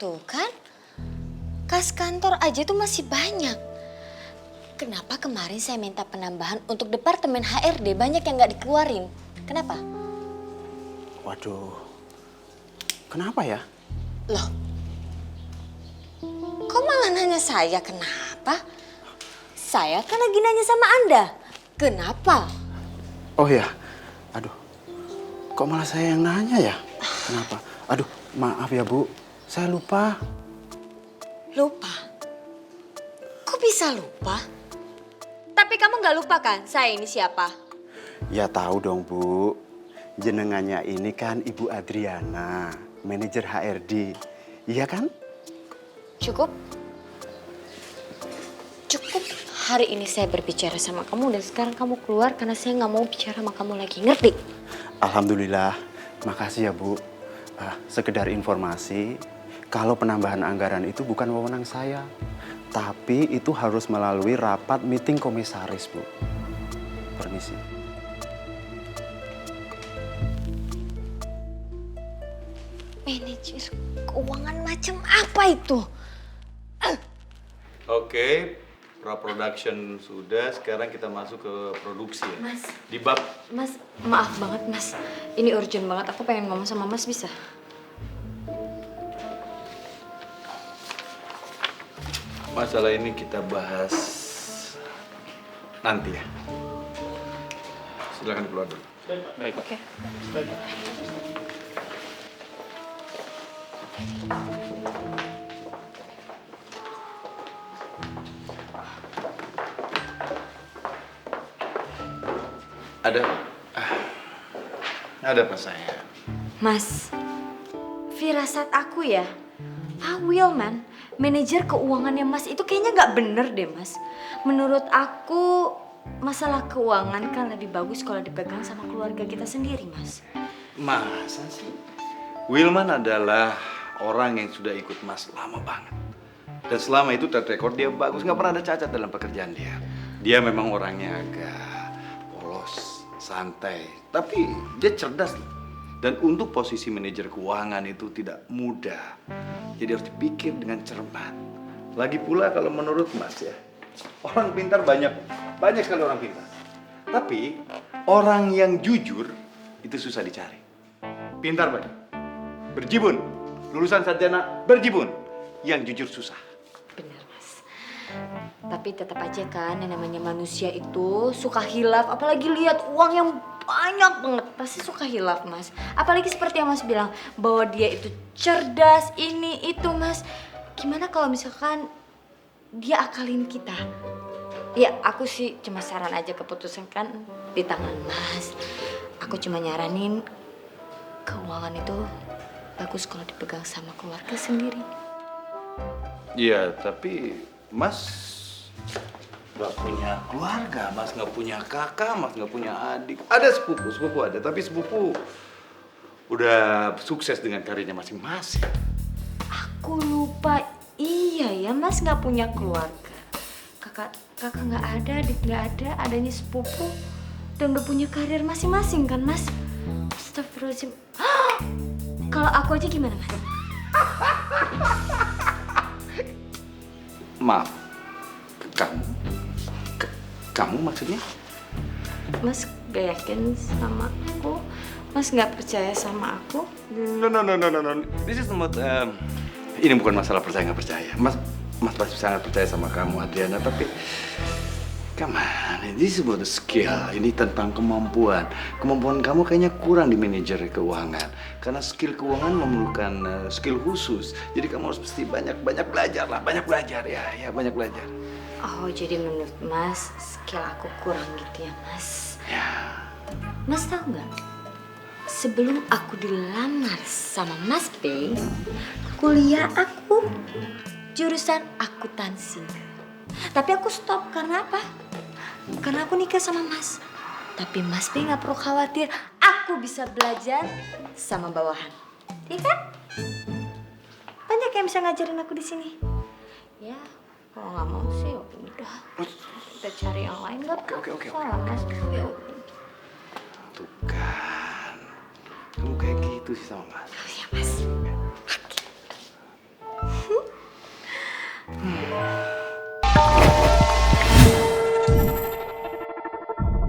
Tuh kan, kas kantor aja tuh masih banyak. Kenapa kemarin saya minta penambahan untuk departemen HRD banyak yang nggak dikeluarin? Kenapa? Waduh, kenapa ya? Loh, kok malah nanya saya kenapa? Saya kan lagi nanya sama Anda. Kenapa? Oh ya, aduh, kok malah saya yang nanya ya? Kenapa? Aduh, maaf ya Bu, saya lupa. Lupa? Kok bisa lupa? Tapi kamu nggak lupa kan saya ini siapa? Ya tahu dong Bu, jenengannya ini kan Ibu Adriana, manajer HRD, iya kan? Cukup. Cukup hari ini saya berbicara sama kamu dan sekarang kamu keluar karena saya nggak mau bicara sama kamu lagi, ngerti? Alhamdulillah, makasih ya Bu. Sekedar informasi, kalau penambahan anggaran itu bukan wewenang saya, tapi itu harus melalui rapat meeting komisaris Bu. Permisi. Manajer keuangan macam apa itu? Oke, pra-production sudah, sekarang kita masuk ke produksi ya. Mas. Di bab, Mas, maaf banget Mas. Ini urgent banget, aku pengen ngomong sama Mas, bisa? masalah ini kita bahas nanti ya. Silakan keluar dulu. Baik. Oke. Ada apa saya? Mas, firasat aku ya, Pak Wilman, manajer keuangannya Mas itu kayaknya nggak bener deh Mas. Menurut aku, masalah keuangan kan lebih bagus kalau dipegang sama keluarga kita sendiri Mas. Masa sih? Wilman adalah orang yang sudah ikut Mas lama banget. Dan selama itu track record dia bagus, nggak pernah ada cacat dalam pekerjaan dia. Dia memang orangnya agak polos, santai, tapi dia cerdas. Dan untuk posisi manajer keuangan itu tidak mudah. Jadi harus dipikir dengan cermat. Lagi pula kalau menurut Mas ya, orang pintar banyak sekali orang pintar. Tapi orang yang jujur itu susah dicari. Pintar banyak, berjibun, lulusan sarjana berjibun, yang jujur susah. Bener Mas. Tapi tetap aja kan yang namanya manusia itu suka hilaf, apalagi lihat uang yang banyak banget pasti suka hilaf Mas. Apalagi seperti yang Mas bilang bahwa dia itu cerdas ini itu Mas. Gimana kalau misalkan dia akalin kita? Ya aku sih cuma saran aja, keputusan kan di tangan Mas. Aku cuma nyaranin keuangan itu bagus kalau dipegang sama keluarga sendiri. Iya, tapi Mas nggak punya keluarga, Mas nggak punya kakak, Mas nggak punya adik. Ada sepupu ada, tapi sepupu udah sukses dengan karirnya masing-masing. Aku lupa, iya ya Mas nggak punya keluarga. Kakak nggak ada, adik nggak ada, adanya sepupu dan udah punya karir masing-masing kan Mas. Astagfirullahaladzim. Kalau aku aja gimana Mas? Maaf, kamu maksudnya? Mas gak yakin sama aku? Mas nggak percaya sama aku? No. This is not. Ini bukan masalah percaya nggak percaya. Mas pasti sangat percaya sama kamu, Adriana. Tapi, come on, this is about the skill. Ini tentang kemampuan. Kemampuan kamu kayaknya kurang di manajer keuangan. Karena skill keuangan memerlukan skill khusus. Jadi kamu harus mesti banyak belajar lah, banyak belajar ya, banyak belajar. Oh jadi menurut Mas skill aku kurang gitu ya Mas? Ya. Mas tahu nggak? Sebelum aku dilamar sama Mas B, kuliah aku jurusan akuntansi. Tapi aku stop karena apa? Karena aku nikah sama Mas. Tapi Mas B nggak perlu khawatir, aku bisa belajar sama bawahan. Iya kan? Banyak yang bisa ngajarin aku di sini. Ya, kalau nggak mau sih ya udah. Kita cari yang lain nggak apa-apa. Oke. Salah Mas. Ya. Tuh kan, kamu kayak gitu sih sama Mas. Oh ya Mas.